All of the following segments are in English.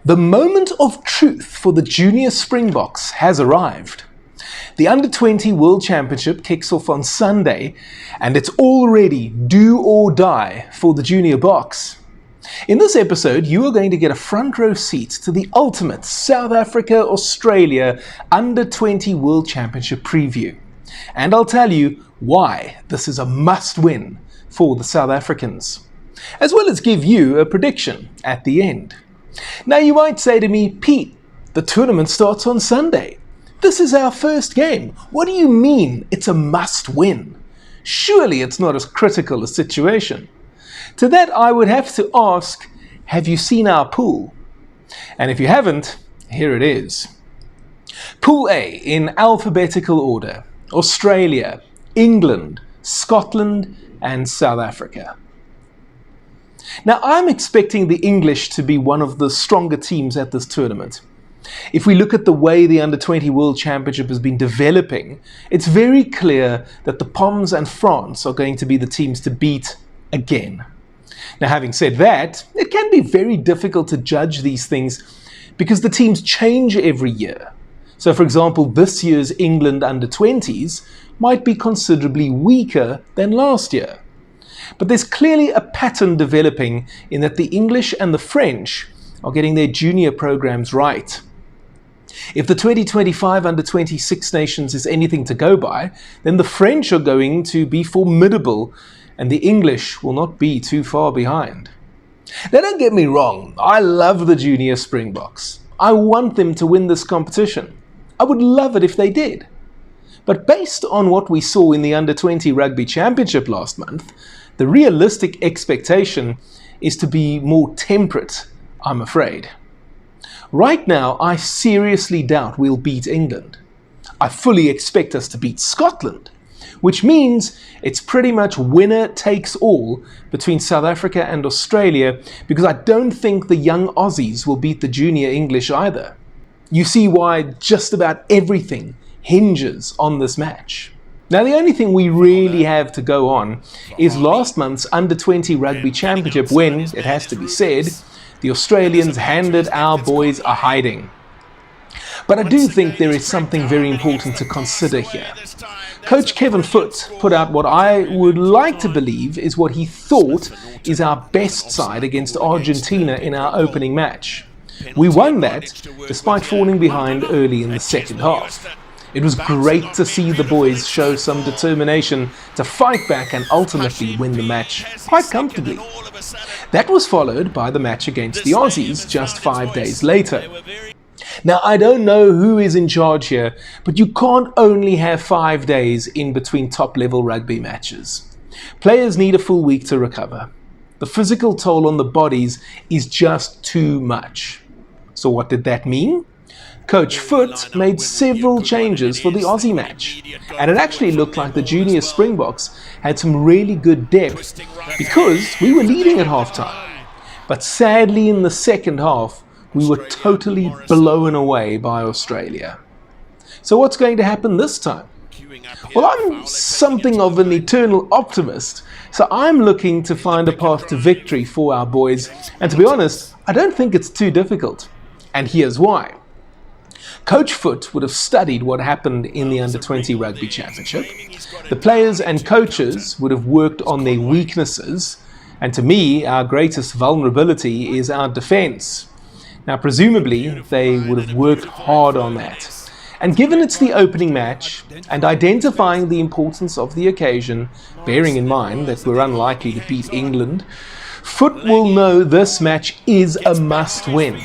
The moment of truth for the Junior Springboks has arrived. The Under-20 World Championship kicks off on Sunday, and it's already do or die for the Junior Boks. In this episode, you are going to get a front row seat to the ultimate South Africa-Australia Under-20 World Championship preview. And I'll tell you why this is a must-win for the South Africans, as well as give you a prediction at the end. Now you might say to me, Pete, the tournament starts on Sunday. This is our first game. What do you mean it's a must-win? Surely it's not as critical a situation. To that I would have to ask, have you seen our pool? And if you haven't, here it is. Pool A in alphabetical order: Australia, England, Scotland and South Africa. Now I'm expecting the English to be one of the stronger teams at this tournament. If we look at the way the Under-20 World Championship has been developing, it's very clear that the Poms and France are going to be the teams to beat again. Now having said that, it can be very difficult to judge these things because the teams change every year. So for example, this year's England Under-20s might be considerably weaker than last year. But there's clearly a pattern developing in that the English and the French are getting their junior programs right. If the 2025 Under-20 Six Nations is anything to go by, then the French are going to be formidable and the English will not be too far behind. Now don't get me wrong, I love the Junior Springboks. I want them to win this competition. I would love it if they did. But based on what we saw in the Under-20 Rugby Championship last month, the realistic expectation is to be more temperate, I'm afraid. Right now, I seriously doubt we'll beat England. I fully expect us to beat Scotland, which means it's pretty much winner takes all between South Africa and Australia, because I don't think the young Aussies will beat the junior English either. You see why just about everything hinges on this match. Now the only thing we really have to go on is last month's Under-20 Rugby Championship when, it has to be said, the Australians handed our boys a hiding. But I do think there is something very important to consider here. Coach Kevin Foote put out what I would like to believe is what he thought is our best side against Argentina in our opening match. We won that despite falling behind early in the second half. It was great to see the boys show some determination to fight back and ultimately win the match quite comfortably. That was followed by the match against the Aussies just 5 days later. Now I don't know who is in charge here, but you can't only have 5 days in between top-level rugby matches. Players need a full week to recover. The physical toll on the bodies is just too much. So what did that mean? Coach Foote made several changes for the Aussie match, and it actually looked like the Junior Springboks had some really good depth because we were leading at halftime. But sadly in the second half, we were totally blown away by Australia. So what's going to happen this time? Well, I'm something of an eternal optimist, so I'm looking to find a path to victory for our boys, and to be honest, I don't think it's too difficult. And here's why. Coach Foote would have studied what happened in the Under-20 Rugby Championship. The players and coaches would have worked on their weaknesses, and to me, our greatest vulnerability is our defence. Now, presumably, they would have worked hard on that. And given it's the opening match, and identifying the importance of the occasion, bearing in mind that we're unlikely to beat England, Foote will know this match is a must-win.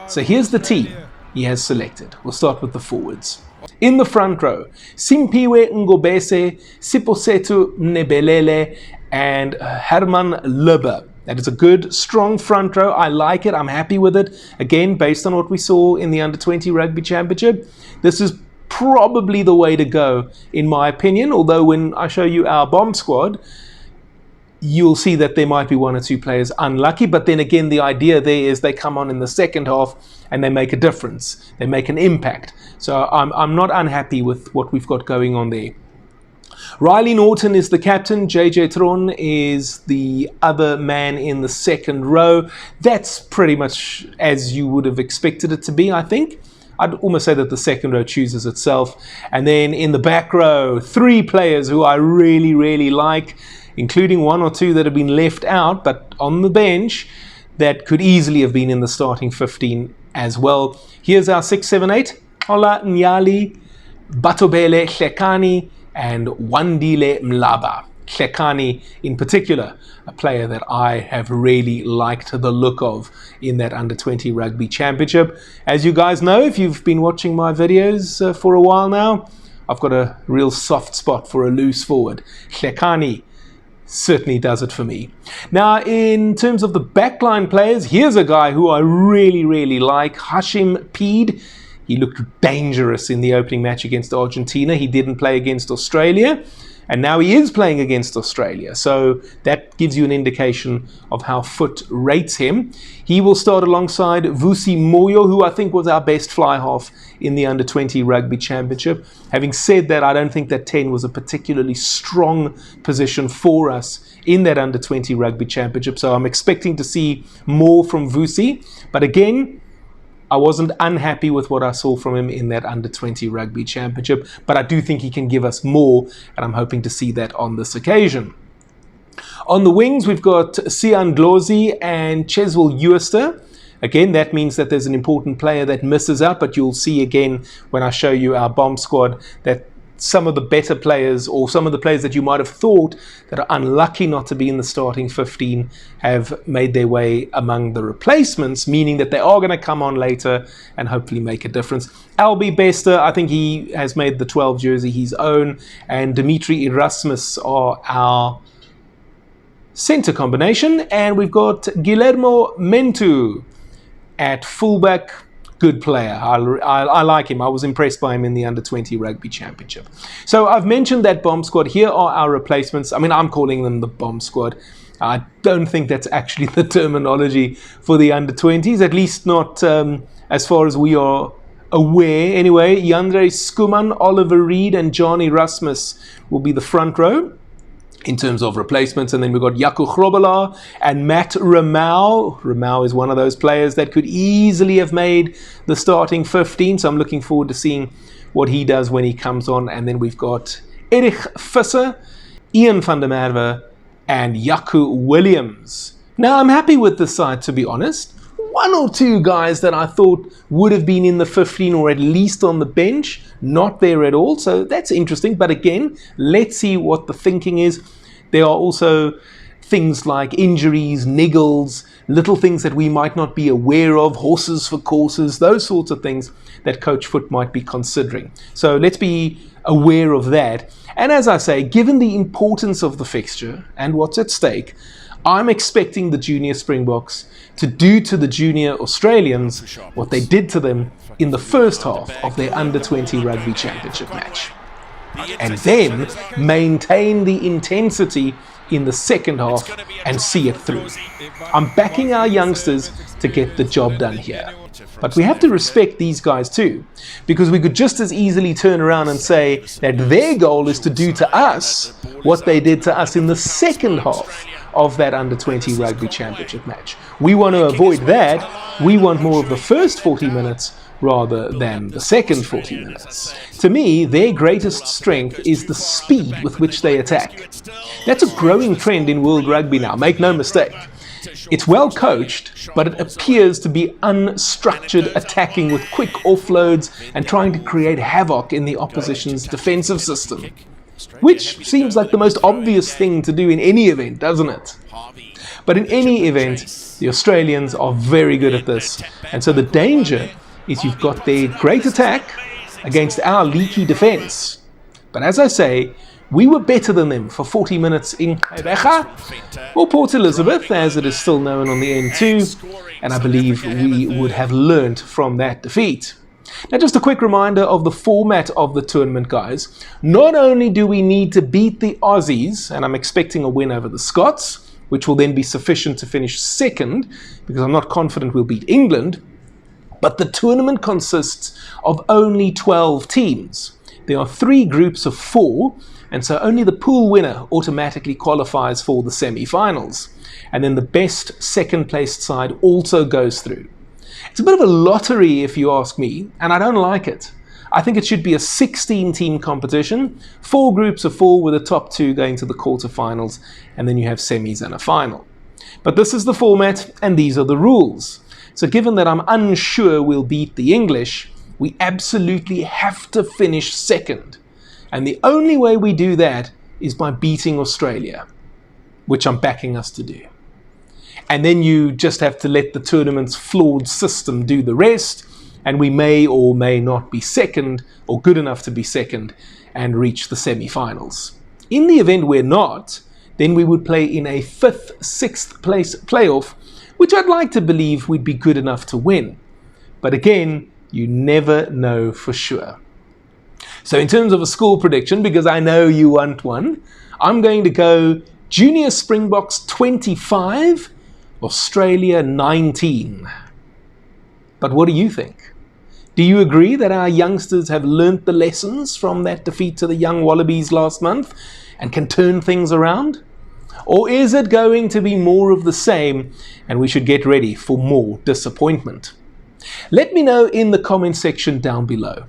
So here's the team he has selected. We'll start with the forwards. In the front row, Simpiwe Ngobese, Siposetu Nebelele, and Herman Lubbe. That is a good, strong front row. I like it. I'm happy with it. Again, based on what we saw in the Under-20 Rugby Championship, this is probably the way to go, in my opinion. Although when I show you our bomb squad, you'll see that there might be one or two players unlucky, but then again the idea there is they come on in the second half and they make a difference, they make an impact. So I'm not unhappy with what we've got going on there. Riley Norton is the captain. JJ Tron is the other man in the second row. That's pretty much as you would have expected it to be, I think. I'd almost say that the second row chooses itself. And then in the back row, 3 players who I really, really like, including 1 or 2 that have been left out, but on the bench, that could easily have been in the starting 15 as well. Here's our 6, 7, 8. Ola Nyali, Batobele Hlekani, and Wandile Mlaba. Hlekani in particular, a player that I have really liked the look of in that Under-20 Rugby Championship. As you guys know, if you've been watching my videos for a while now, I've got a real soft spot for a loose forward. Hlekani certainly does it for me. Now, in terms of the backline players, here's a guy who I really, really like, Hashim Peed. He looked dangerous in the opening match against Argentina. He didn't play against Australia, and now he is playing against Australia. So that gives you an indication of how Foot rates him. He will start alongside Vusi Moyo, who I think was our best fly half in the Under-20 Rugby Championship. Having said that, I don't think that 10 was a particularly strong position for us in that Under-20 Rugby Championship. So I'm expecting to see more from Vusi. But again, I wasn't unhappy with what I saw from him in that Under-20 Rugby Championship, but I do think he can give us more, and I'm hoping to see that on this occasion. On the wings, we've got Sian Glozi and Cheswell Ewerster. Again, that means that there's an important player that misses out, but you'll see again when I show you our bomb squad that some of the better players, or some of the players that you might have thought that are unlucky not to be in the starting 15, have made their way among the replacements, meaning that they are going to come on later and hopefully make a difference. Albie Bester, I think he has made the 12 jersey his own, and Dimitri Erasmus are our centre combination, and we've got Guillermo Mentu at fullback. Good player. I like him. I was impressed by him in the Under-20 Rugby Championship. So I've mentioned that bomb squad. Here are our replacements. I mean, I'm calling them the bomb squad. I don't think that's actually the terminology for the Under-20s, at least not as far as we are aware. Anyway, Yandre Skuman, Oliver Reed, and John Erasmus will be the front row in terms of replacements. And then we've got Jaco Grobelaar and Matt Ramau. Ramau is one of those players that could easily have made the starting 15, so I'm looking forward to seeing what he does when he comes on. And then we've got Erich Visser, Ian van der Merwe, and Yaku Williams. Now, I'm happy with the side, to be honest. 1 or 2 guys that I thought would have been in the 15 or at least on the bench, not there at all. So that's interesting. But again, let's see what the thinking is. There are also things like injuries, niggles, little things that we might not be aware of, horses for courses, those sorts of things that Coach Foot might be considering. So let's be aware of that. And as I say, given the importance of the fixture and what's at stake, I'm expecting the Junior Springboks to do to the Junior Australians what they did to them in the first half of their Under-20 Rugby Championship match, and then maintain the intensity in the second half and see it through. I'm backing our youngsters to get the job done here. But we have to respect these guys too, because we could just as easily turn around and say that their goal is to do to us what they did to us in the second half of that Under-20 Rugby Championship match. We want to avoid that. We want more of the first 40 minutes rather than the second 40 minutes. To me, their greatest strength is the speed with which they attack. That's a growing trend in world rugby now, make no mistake. It's well coached, but it appears to be unstructured attacking with quick offloads and trying to create havoc in the opposition's defensive system. Which seems like the most obvious thing to do in any event, doesn't it? But in any event, the Australians are very good at this. And so the danger is you've got their great attack against our leaky defense. But as I say, we were better than them for 40 minutes in Kaibecha, or Port Elizabeth, as it is still known on the N2, and I believe we would have learnt from that defeat. Now, just a quick reminder of the format of the tournament, guys. Not only do we need to beat the Aussies, and I'm expecting a win over the Scots, which will then be sufficient to finish second, because I'm not confident we'll beat England, but the tournament consists of only 12 teams. There are 3 groups of 4, And so only the pool winner automatically qualifies for the semi-finals. And then the best second-placed side also goes through. It's a bit of a lottery if you ask me, and I don't like it. I think it should be a 16-team competition, 4 groups of 4 with the top 2 going to the quarterfinals, and then you have semis and a final. But this is the format, and these are the rules. So given that I'm unsure we'll beat the English, we absolutely have to finish second. And the only way we do that is by beating Australia, which I'm backing us to do. And then you just have to let the tournament's flawed system do the rest, and we may or may not be second, or good enough to be second, and reach the semi-finals. In the event we're not, then we would play in a 5th, 6th place playoff, which I'd like to believe we'd be good enough to win. But again, you never know for sure. So in terms of a score prediction, because I know you want one, I'm going to go Junior Springboks 25, Australia 19. But what do you think? Do you agree that our youngsters have learnt the lessons from that defeat to the young Wallabies last month and can turn things around? Or is it going to be more of the same and we should get ready for more disappointment? Let me know in the comment section down below.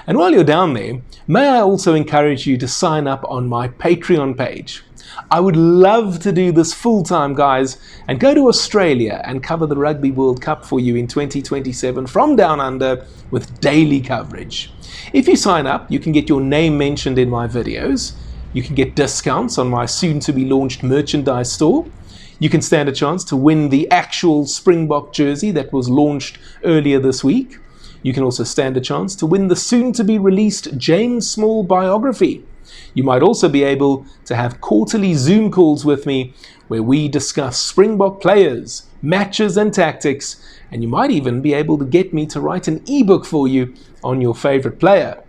And while you're down there, may I also encourage you to sign up on my Patreon page. I would love to do this full-time, guys, and go to Australia and cover the Rugby World Cup for you in 2027 from down under with daily coverage. If you sign up, you can get your name mentioned in my videos. You can get discounts on my soon-to-be-launched merchandise store. You can stand a chance to win the actual Springbok jersey that was launched earlier this week. You can also stand a chance to win the soon-to-be-released James Small biography. You might also be able to have quarterly Zoom calls with me where we discuss Springbok players, matches and tactics, and you might even be able to get me to write an ebook for you on your favorite player.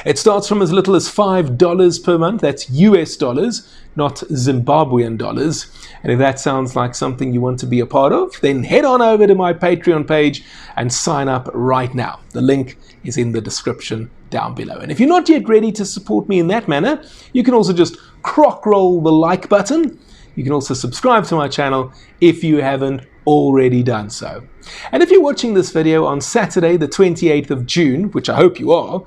It starts from as little as $5 per month. That's US dollars, not Zimbabwean dollars. And if that sounds like something you want to be a part of, then head on over to my Patreon page and sign up right now. The link is in the description down below. And if you're not yet ready to support me in that manner, you can also just crock roll the like button. You can also subscribe to my channel if you haven't already done so. And if you're watching this video on Saturday, the 28th of June, which I hope you are,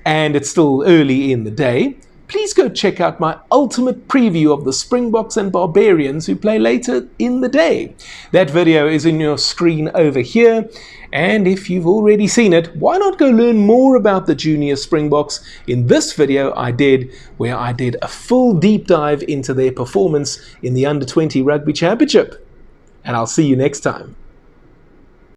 and it's still early in the day, please go check out my ultimate preview of the Springboks and Barbarians who play later in the day. That video is in your screen over here, and if you've already seen it, why not go learn more about the Junior Springboks in this video where I did a full deep dive into their performance in the Under-20 Rugby Championship. And I'll see you next time.